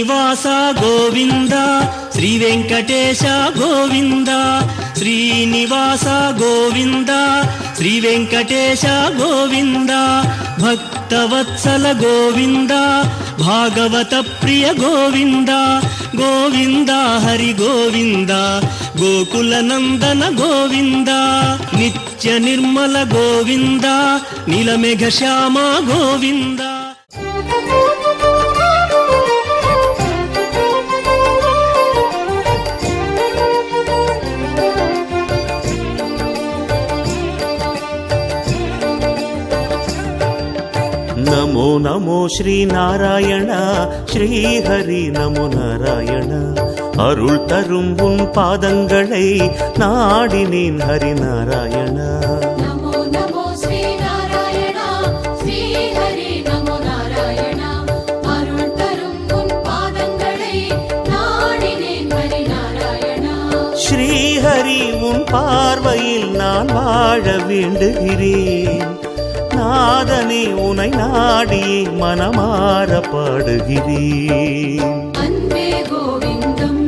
శ్రీనివాస గోవింద శ్రీ వెంకటేశ గోవింద శ్రీనివాస గోవింద శ్రీ వెంకటేశ గోవింద భక్తవత్సల గోవింద భాగవత ప్రియ గోవింద గోవింద హరి గోవింద గోకుల నందన గోవింద నిత్య నిర్మల గోవింద నీలమేఘ శ్యామ గోవింద. நமோ நமோ ஸ்ரீ நாராயண ஸ்ரீ ஹரி நமோ நாராயண. அருள் தரும் உன் பாதங்களை நாடினேன் ஹரி நாராயண. நமோ நமோ ஸ்ரீ நாராயண ஸ்ரீ ஹரி நமோ நாராயண. அருள் தரும் உன் பாதங்களை நாடினேன் ஹரி நாராயண. ஸ்ரீ ஹரி உன் பார்வையில் நான் வாழ வேண்டுகிறேன். நாதனே உனை நாடி மனமாற பாடுகிறேன். அன்பே கோவிந்தம்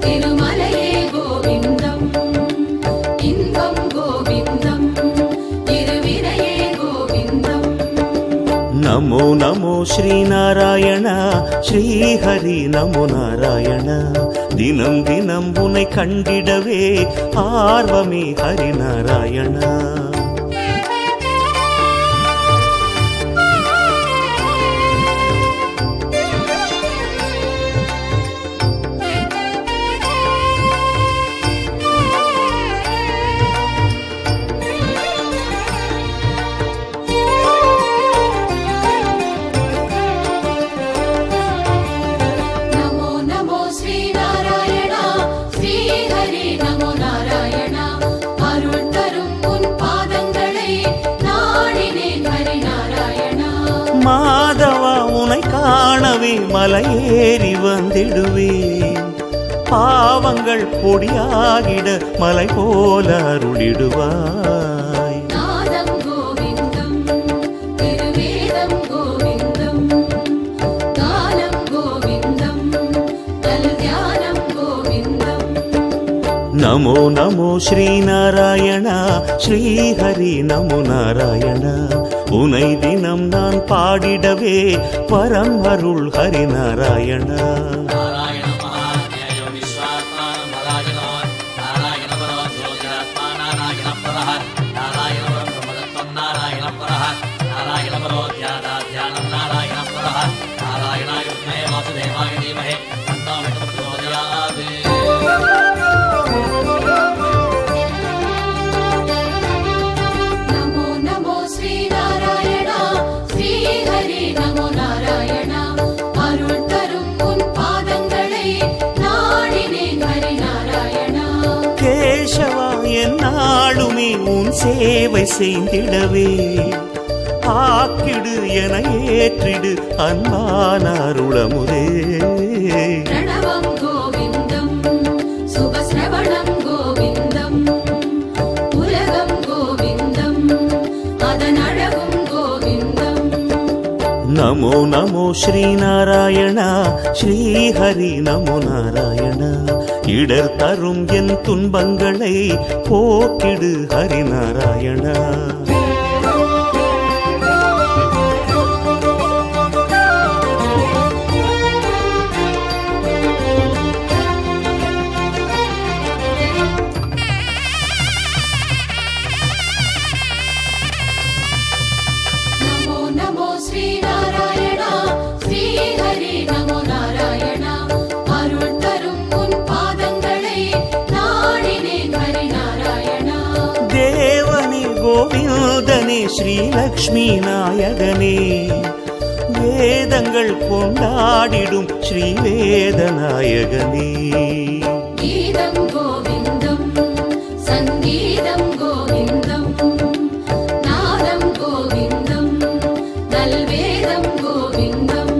திருமலையே கோவிந்தம் இன்பம் கோவிந்தம் இருவினையே கோவிந்தம். நமோ நமோ ஸ்ரீ நாராயண ஸ்ரீ ஹரி நமோ நாராயண. தினம் தினம் உன்னை கண்டிடவே ஆர்வமே ஹரி நாராயண. மாதவா உனை காணவே மலையேறி வந்திடுவேன். பாவங்கள் பொடியாகிட மலை போல அருளிடுவாய். நாதம் கோவிந்தம் திருவேதம் கோவிந்தம் கானம் கோவிந்தம் நல் தியானம் கோவிந்தம். நமோ நமோ ஸ்ரீ நாராயண ஸ்ரீ ஹரி நமோ நாராயண. உனை தினம் நான் பாடிடவே வரம் அருள் ஹரி நாராயண. நாளுமே உன் சேவை செய்திடவே ஆக்கிடு என ஏற்றிடு அன்பான அருளமுதே. பிரணவம் கோவிந்தம் சுபஸ்ரவணம் கோவிந்தம் உலகம் கோவிந்தம் அதன் அழகும் கோவிந்தம். நமோ நமோ ஸ்ரீ நாராயண ஸ்ரீ ஹரி நமோ நாராயண. இடர் தரும் என் துன்பங்களை போக்கிடு ஹரி நாராயண. நமோ நமோ ஸ்ரீ நாராயண ஸ்ரீ ஹரி நமோ நாராயண. அருள் தரும் உன் பாதங்களை நாடினேன் ஹரி நாராயண. தேவனே கோவிந்தனே ஸ்ரீ லக்ஷ்மி நாயகனே. வேதங்கள் கொண்டாடிடும் ஸ்ரீ வேதநாயகனே. கீதம் கோவிந்தம் சங்கீதம் கோவிந்தம் நாதம் கோவிந்தம் நல்வேதம் கோவிந்தம்.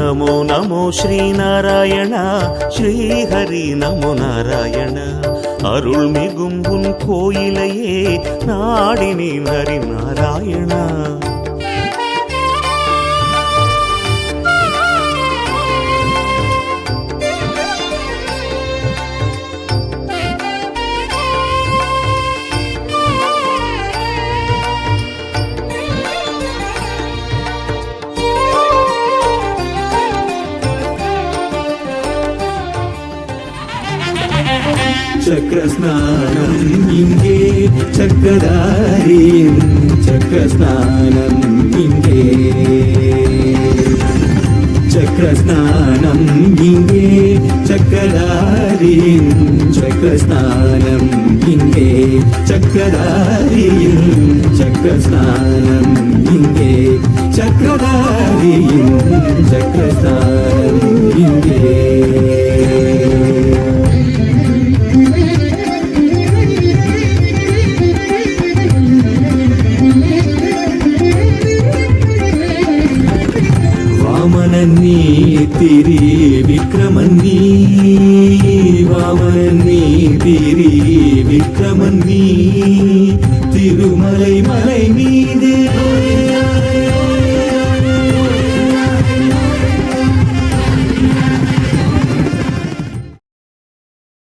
நமோ நமோ ஸ்ரீநாராயண ஸ்ரீஹரி நமோ நாராயண அருள் மிகும் உன் கோயிலையே நாடினேன் ஹரி நாராயணா சக்கரஸ்நானம் இங்கே சக்கரதாரியின் சக்கரஸ்நானம் இங்கே சக்கரஸ்நானம் இங்கே சக்கரதாரியின் சக்கரஸ்நானம் இங்கே சக்கரதாரியின் சக்கரஸ்நானம் இங்கே சக்கரதாரியின் சக்கரஸ்நானம் இங்கே வாமனன்னி திரி விக்ரமன்னி வாமனன்னி திரி விக்ரமன்னி திருமலை மலை மீது